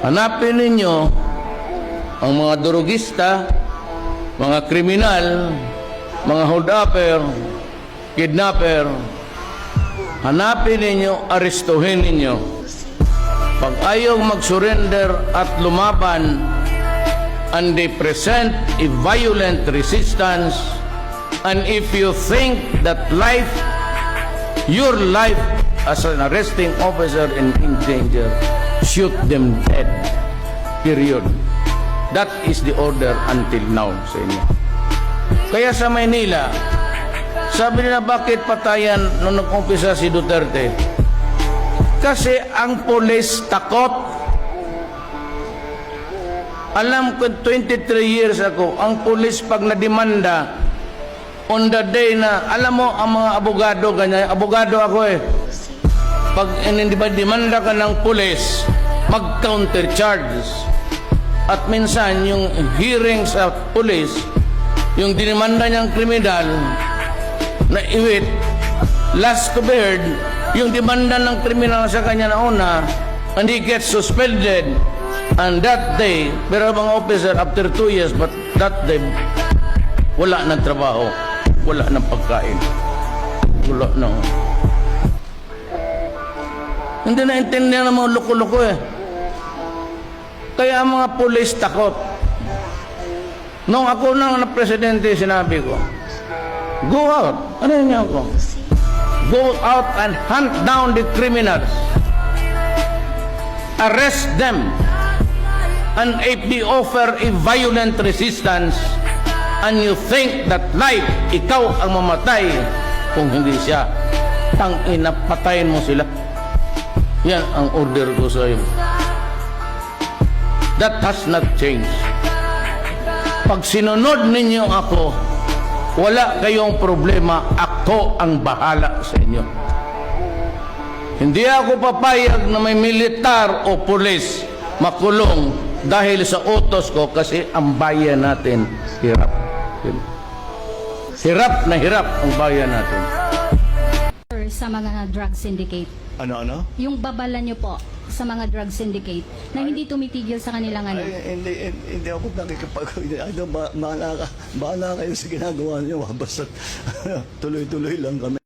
Hanapin ninyo ang mga durugista, mga kriminal, mga hold-upper, kidnapper. Hanapin ninyo, arestuhin ninyo. Pag ayaw mag-surrender at lumaban, and they present a violent resistance, and if you think that life, your life as an arresting officer in danger, shoot them dead. Period. That is the order until now sa inyo. Kaya sa Maynila, sabi nila bakit patayan nung nag-umpisa si Duterte? Kasi ang pulis takot. Alam ko, 23 years ako, ang pulis pag nadimanda, on the day na, alam mo, ang mga abogado, ganyan, abogado ako eh. Pag demanda ka ng pulis, mag-counter charges. At minsan, yung hearing sa pulis, yung dinimanda niyang kriminal, na iwit, last to be heard, yung demanda ng kriminal sa kanya na una, and he gets suspended. And that day, pero mga officer, after 2 years, but that day, wala ng trabaho, wala ng pagkain, wala ng... Hindi naintindihan ng mga loko-loko eh. Kaya ang mga pulis takot. Nung ako nang na presidente, sinabi ko, go out. Ano yun ako? Go out and hunt down the criminals. Arrest them. And if they offer a violent resistance, and you think that life, ikaw ang mamatay, kung hindi siya, tangina, patayin mo sila. Yan ang order ko sa iyo. That has not changed. Pag sinunod ninyo ako, wala kayong problema, ako ang bahala sa inyo. Hindi ako papayag na may militar o pulis makulong dahil sa utos ko, kasi ang bayan natin hirap. Hirap na hirap ang bayan natin. Sa mga drug syndicate. Ano? Yung babala nyo po sa mga drug syndicate na hindi tumitigil sa kanilang ano. Hindi ako nakikipag... Bahala kayo sa ginagawa niyo. Basta tuloy-tuloy lang kami.